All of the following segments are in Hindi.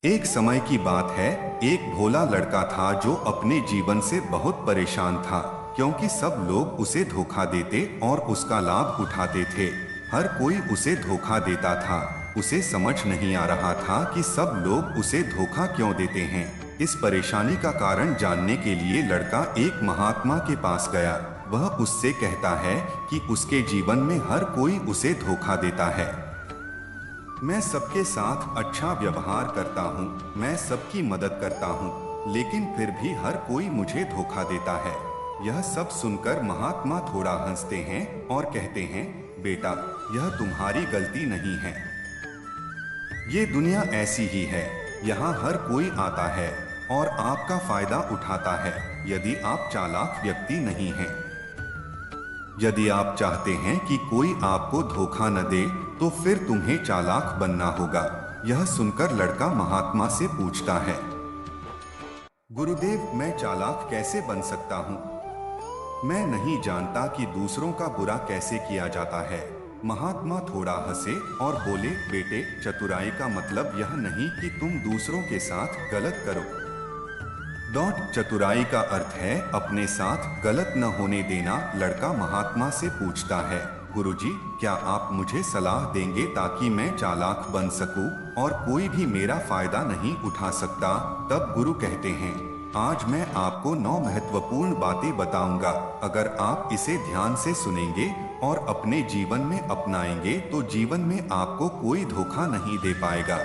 एक समय की बात है। एक भोला लड़का था जो अपने जीवन से बहुत परेशान था, क्योंकि सब लोग उसे धोखा देते और उसका लाभ उठाते थे। हर कोई उसे धोखा देता था। उसे समझ नहीं आ रहा था कि सब लोग उसे धोखा क्यों देते हैं। इस परेशानी का कारण जानने के लिए लड़का एक महात्मा के पास गया। वह उससे कहता है कि उसके जीवन में हर कोई उसे धोखा देता है। मैं सबके साथ अच्छा व्यवहार करता हूँ, मैं सबकी मदद करता हूँ, लेकिन फिर भी हर कोई मुझे धोखा देता है। यह सब सुनकर महात्मा थोड़ा हंसते हैं और कहते हैं, बेटा, यह तुम्हारी गलती नहीं है। ये दुनिया ऐसी ही है। यहाँ हर कोई आता है और आपका फायदा उठाता है, यदि आप चालाक व्यक्ति नहीं हैं। यदि आप चाहते हैं कि कोई आपको धोखा न दे, तो फिर तुम्हें चालाक बनना होगा। यह सुनकर लड़का महात्मा से पूछता है, गुरुदेव, मैं चालाक कैसे बन सकता हूँ? मैं नहीं जानता कि दूसरों का बुरा कैसे किया जाता है। महात्मा थोड़ा हंसे और बोले, बेटे, चतुराई का मतलब यह नहीं कि तुम दूसरों के साथ गलत करो। चतुराई का अर्थ है अपने साथ गलत न होने देना। लड़का महात्मा से पूछता है, गुरुजी, क्या आप मुझे सलाह देंगे ताकि मैं चालाक बन सकूं और कोई भी मेरा फायदा नहीं उठा सकता? तब गुरु कहते हैं, आज मैं आपको 9 महत्वपूर्ण बातें बताऊंगा। अगर आप इसे ध्यान से सुनेंगे और अपने जीवन में अपनाएंगे तो जीवन में आपको कोई धोखा नहीं दे पाएगा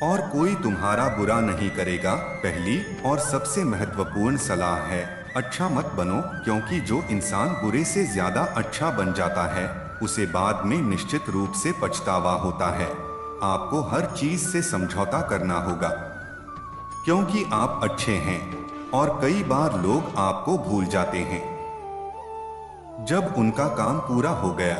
और कोई तुम्हारा बुरा नहीं करेगा। पहली और सबसे महत्वपूर्ण सलाह है, अच्छा मत बनो, क्योंकि जो इंसान बुरे से ज्यादा अच्छा बन जाता है उसे बाद में निश्चित रूप से पछतावा होता है। आपको हर चीज से समझौता करना होगा, क्योंकि आप अच्छे हैं और कई बार लोग आपको भूल जाते हैं जब उनका काम पूरा हो गया।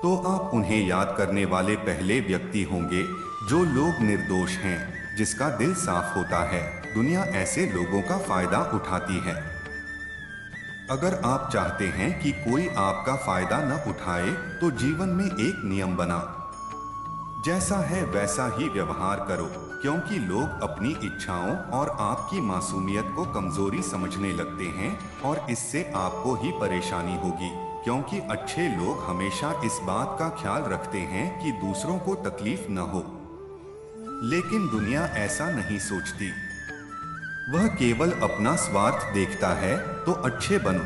तो आप उन्हें याद करने वाले पहले व्यक्ति होंगे। जो लोग निर्दोष हैं, जिसका दिल साफ होता है, दुनिया ऐसे लोगों का फायदा उठाती है। अगर आप चाहते हैं कि कोई आपका फायदा न उठाए, तो जीवन में एक नियम बना, जैसा है वैसा ही व्यवहार करो, क्योंकि लोग अपनी इच्छाओं और आपकी मासूमियत को कमजोरी समझने लगते हैं और इससे आपको ही परेशानी होगी, क्योंकि अच्छे लोग हमेशा इस बात का ख्याल रखते हैं कि दूसरों को तकलीफ न हो। लेकिन दुनिया ऐसा नहीं सोचती। वह केवल अपना स्वार्थ देखता है। तो अच्छे बनो,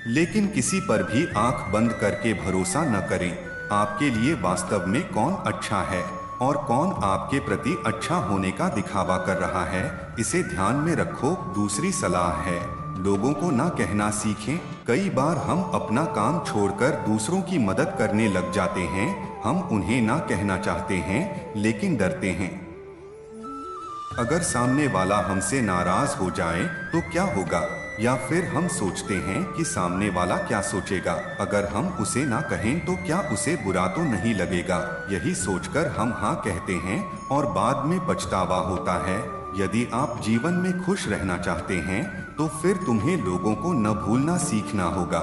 लेकिन किसी पर भी आंख बंद करके भरोसा न करें। आपके लिए वास्तव में कौन अच्छा है और कौन आपके प्रति अच्छा होने का दिखावा कर रहा है, इसे ध्यान में रखो। दूसरी सलाह है, लोगों को ना कहना सीखें। कई बार हम अपना काम छोड़कर दूसरों की मदद करने लग जाते हैं। हम उन्हें ना कहना चाहते हैं, लेकिन डरते हैं। अगर सामने वाला हमसे नाराज हो जाए तो क्या होगा, या फिर हम सोचते हैं कि सामने वाला क्या सोचेगा। अगर हम उसे ना कहें तो क्या उसे बुरा तो नहीं लगेगा। यही सोचकर हम हाँ कहते हैं और बाद में पछतावा होता है। यदि आप जीवन में खुश रहना चाहते हैं तो फिर तुम्हें लोगों को न भूलना सीखना होगा।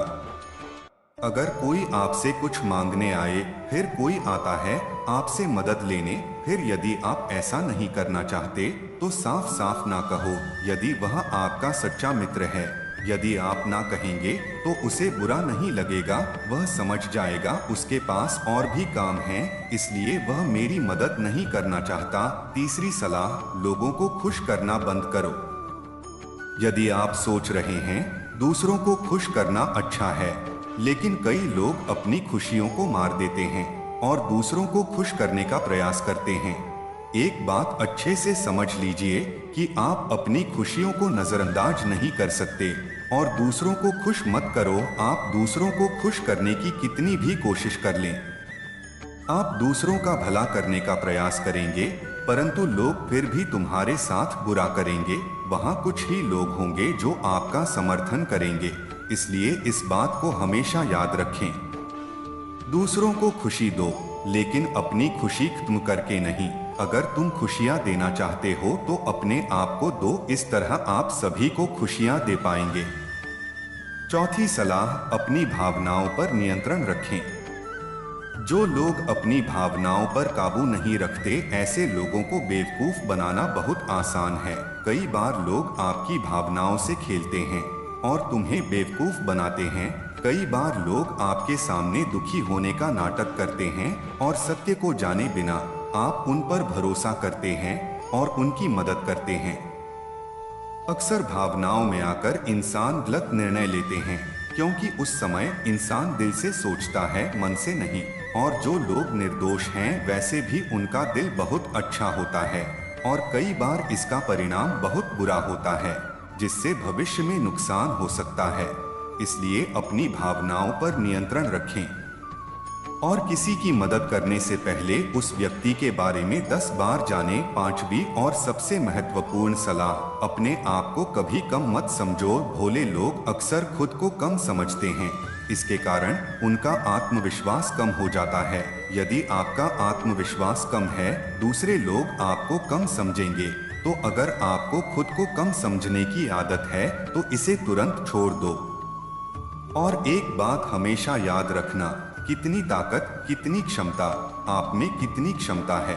अगर कोई आपसे कुछ मांगने आए, फिर कोई आता है आपसे मदद लेने, फिर यदि आप ऐसा नहीं करना चाहते तो साफ साफ ना कहो। यदि वह आपका सच्चा मित्र है, यदि आप ना कहेंगे तो उसे बुरा नहीं लगेगा। वह समझ जाएगा उसके पास और भी काम है, इसलिए वह मेरी मदद नहीं करना चाहता। तीसरी सलाह, लोगों को खुश करना बंद करो। यदि आप सोच रहे हैं दूसरों को खुश करना अच्छा है, लेकिन कई लोग अपनी खुशियों को मार देते हैं और दूसरों को खुश करने का प्रयास करते हैं। एक बात अच्छे से समझ लीजिए कि आप अपनी खुशियों को नजरअंदाज नहीं कर सकते और दूसरों को खुश मत करो। आप दूसरों को खुश करने की कितनी भी कोशिश कर लें, आप दूसरों का भला करने का प्रयास करेंगे, परंतु लोग फिर भी तुम्हारे साथ बुरा करेंगे। वहाँ कुछ ही लोग होंगे जो आपका समर्थन करेंगे। इसलिए इस बात को हमेशा याद रखें, दूसरों को खुशी दो, लेकिन अपनी खुशी खत्म करके नहीं। अगर तुम खुशियां देना चाहते हो तो अपने आप को दो, इस तरह आप सभी को खुशियां दे पाएंगे। चौथी सलाह, अपनी भावनाओं पर नियंत्रण रखें। जो लोग अपनी भावनाओं पर काबू नहीं रखते, ऐसे लोगों को बेवकूफ बनाना बहुत आसान है। कई बार लोग आपकी भावनाओं से खेलते हैं और तुम्हें बेवकूफ बनाते हैं। कई बार लोग आपके सामने दुखी होने का नाटक करते हैं और सत्य को जाने बिना आप उन पर भरोसा करते हैं और उनकी मदद करते हैं। अक्सर भावनाओं में आकर इंसान गलत निर्णय लेते हैं, क्योंकि उस समय इंसान दिल से सोचता है, मन से नहीं। और जो लोग निर्दोष हैं, वैसे भी उनका दिल बहुत अच्छा होता है और कई बार इसका परिणाम बहुत बुरा होता है, जिससे भविष्य में नुकसान हो सकता है। इसलिए अपनी भावनाओं पर नियंत्रण रखें और किसी की मदद करने से पहले उस व्यक्ति के बारे में 10 बार जानें। 5वीं और सबसे महत्वपूर्ण सलाह, अपने आप को कभी कम मत समझो। भोले लोग अक्सर खुद को कम समझते हैं, इसके कारण उनका आत्मविश्वास कम हो जाता है। यदि आपका आत्मविश्वास कम है, दूसरे लोग आपको कम समझेंगे। तो अगर आपको खुद को कम समझने की आदत है, तो इसे तुरंत छोड़ दो। और एक बात हमेशा याद रखना, कितनी ताकत, कितनी क्षमता, आप में कितनी क्षमता है,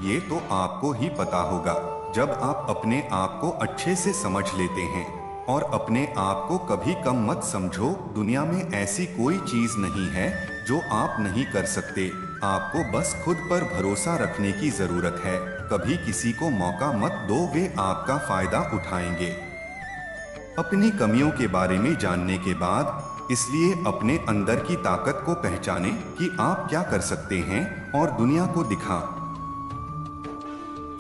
ये तो आपको ही पता होगा। जब आप अपने आप को अच्छे से समझ लेते हैं और अपने आप को कभी कम मत समझो। दुनिया में ऐसी कोई चीज नहीं है जो आप नहीं कर सकते। आपको बस खुद पर भरोसा रखने की जरूरत है। कभी किसी को मौका मत दो, वे आपका फायदा उठाएंगे। अपनी कमियों के बारे में जानने के बाद, इसलिए अपने अंदर की ताकत को पहचानें कि आप क्या कर सकते हैं और दुनिया को दिखा।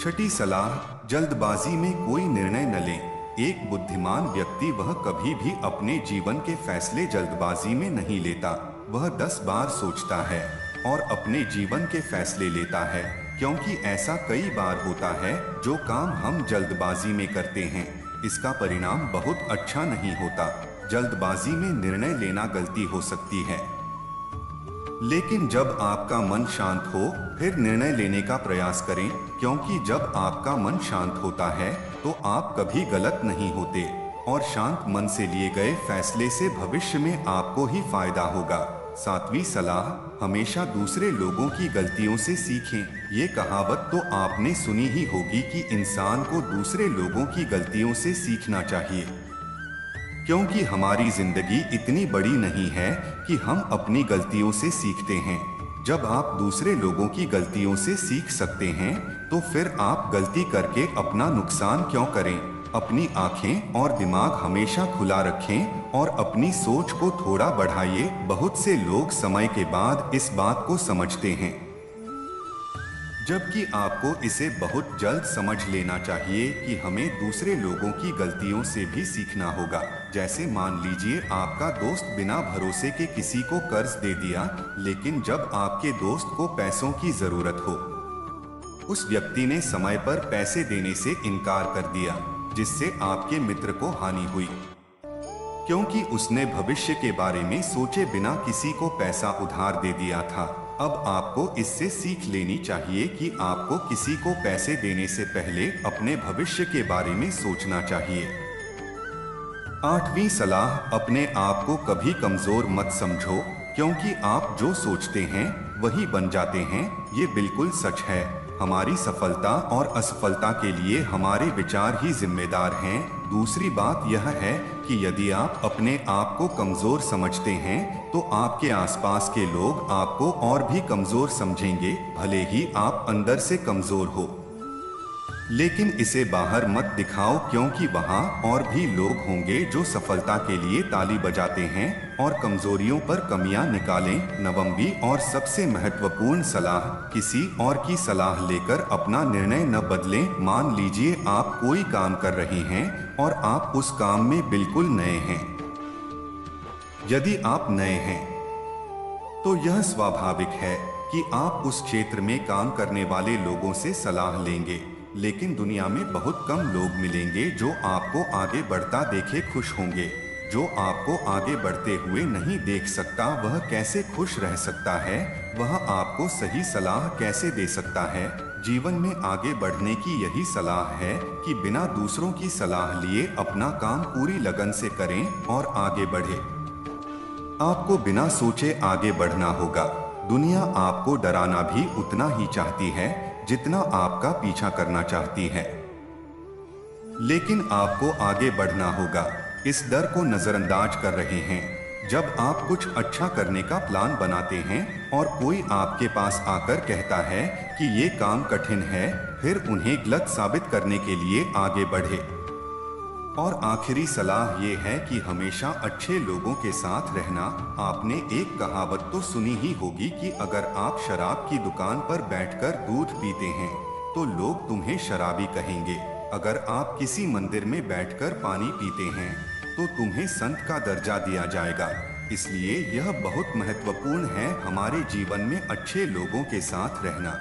छठी सलाह, जल्दबाजी में कोई निर्णय न लें। एक बुद्धिमान व्यक्ति वह कभी भी अपने जीवन के फैसले जल्दबाजी में नहीं लेता। वह 10 बार सोचता है और अपने जीवन के फैसले लेता है, क्योंकि ऐसा कई बार होता है जो काम हम जल्दबाजी में करते हैं, इसका परिणाम बहुत अच्छा नहीं होता। जल्दबाजी में निर्णय लेना गलती हो सकती है, लेकिन जब आपका मन शांत हो, फिर निर्णय लेने का प्रयास करें, क्योंकि जब आपका मन शांत होता है तो आप कभी गलत नहीं होते और शांत मन से लिए गए फैसले से भविष्य में आपको ही फायदा होगा। 7वीं सलाह, हमेशा दूसरे लोगों की गलतियों से सीखें। ये कहावत तो आपने सुनी ही होगी कि इंसान को दूसरे लोगों की गलतियों से सीखना चाहिए, क्योंकि हमारी जिंदगी इतनी बड़ी नहीं है कि हम अपनी गलतियों से सीखते हैं। जब आप दूसरे लोगों की गलतियों से सीख सकते हैं, तो फिर आप गलती करके अपना नुकसान क्यों करें। अपनी आंखें और दिमाग हमेशा खुला रखें और अपनी सोच को थोड़ा बढ़ाइए। बहुत से लोग समय के बाद इस बात को समझते हैं, जबकि आपको इसे बहुत जल्द समझ लेना चाहिए कि हमें दूसरे लोगों की गलतियों से भी सीखना होगा। जैसे मान लीजिए आपका दोस्त बिना भरोसे के किसी को कर्ज दे दिया, लेकिन जब आपके दोस्त को पैसों की जरूरत हो, उस व्यक्ति ने समय पर पैसे देने से इनकार कर दिया, जिससे आपके मित्र को हानि हुई, क्योंकि उसने भविष्य के बारे में सोचे बिना किसी को पैसा उधार दे दिया था। अब आपको इससे सीख लेनी चाहिए कि आपको किसी को पैसे देने से पहले अपने भविष्य के बारे में सोचना चाहिए। 8वीं सलाह, अपने आप को कभी कमजोर मत समझो, क्योंकि आप जो सोचते हैं वही बन जाते हैं। ये बिल्कुल सच है। हमारी सफलता और असफलता के लिए हमारे विचार ही जिम्मेदार हैं। दूसरी बात यह है कि यदि आप अपने आप को कमजोर समझते हैं, तो आपके आसपास के लोग आपको और भी कमजोर समझेंगे, भले ही आप अंदर से कमजोर हो। लेकिन इसे बाहर मत दिखाओ, क्योंकि वहाँ और भी लोग होंगे जो सफलता के लिए ताली बजाते हैं और कमजोरियों पर कमियां निकालें। 9वीं और सबसे महत्वपूर्ण सलाह, किसी और की सलाह लेकर अपना निर्णय न बदलें। मान लीजिए आप कोई काम कर रहे हैं और आप उस काम में बिल्कुल नए हैं। यदि आप नए हैं, तो यह स्वाभाविक है कि आप उस क्षेत्र में काम करने वाले लोगों से सलाह लेंगे, लेकिन दुनिया में बहुत कम लोग मिलेंगे जो आपको आगे बढ़ता देखे खुश होंगे। जो आपको आगे बढ़ते हुए नहीं देख सकता, वह कैसे खुश रह सकता है? वह आपको सही सलाह कैसे दे सकता है? जीवन में आगे बढ़ने की यही सलाह है कि बिना दूसरों की सलाह लिए अपना काम पूरी लगन से करें और आगे बढ़े। आपको बिना सोचे आगे बढ़ना होगा। दुनिया आपको डराना भी उतना ही चाहती है जितना आपका पीछा करना चाहती है, लेकिन आपको आगे बढ़ना होगा। इस डर को नजरअंदाज कर रहे हैं। जब आप कुछ अच्छा करने का प्लान बनाते हैं और कोई आपके पास आकर कहता है कि ये काम कठिन है, फिर उन्हें गलत साबित करने के लिए आगे बढ़े। और आखिरी सलाह ये है कि हमेशा अच्छे लोगों के साथ रहना। आपने एक कहावत तो सुनी ही होगी कि अगर आप शराब की दुकान पर बैठकर दूध पीते हैं तो लोग तुम्हें शराबी कहेंगे। अगर आप किसी मंदिर में बैठकर पानी पीते हैं तो तुम्हें संत का दर्जा दिया जाएगा। इसलिए यह बहुत महत्वपूर्ण है हमारे जीवन में अच्छे लोगों के साथ रहना।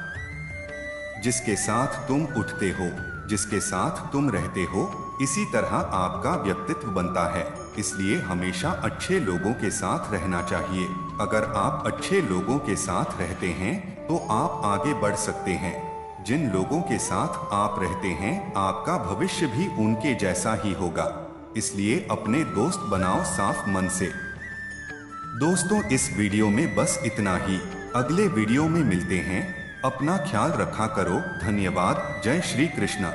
जिसके साथ तुम उठते हो, जिसके साथ तुम रहते हो, इसी तरह आपका व्यक्तित्व बनता है। इसलिए हमेशा अच्छे लोगों के साथ रहना चाहिए। अगर आप अच्छे लोगों के साथ रहते हैं तो आप आगे बढ़ सकते हैं। जिन लोगों के साथ आप रहते हैं आपका भविष्य भी उनके जैसा ही होगा। इसलिए अपने दोस्त बनाओ साफ मन से। दोस्तों, इस वीडियो में बस इतना ही। अगले वीडियो में मिलते हैं। अपना ख्याल रखा करो। धन्यवाद। जय श्री कृष्ण।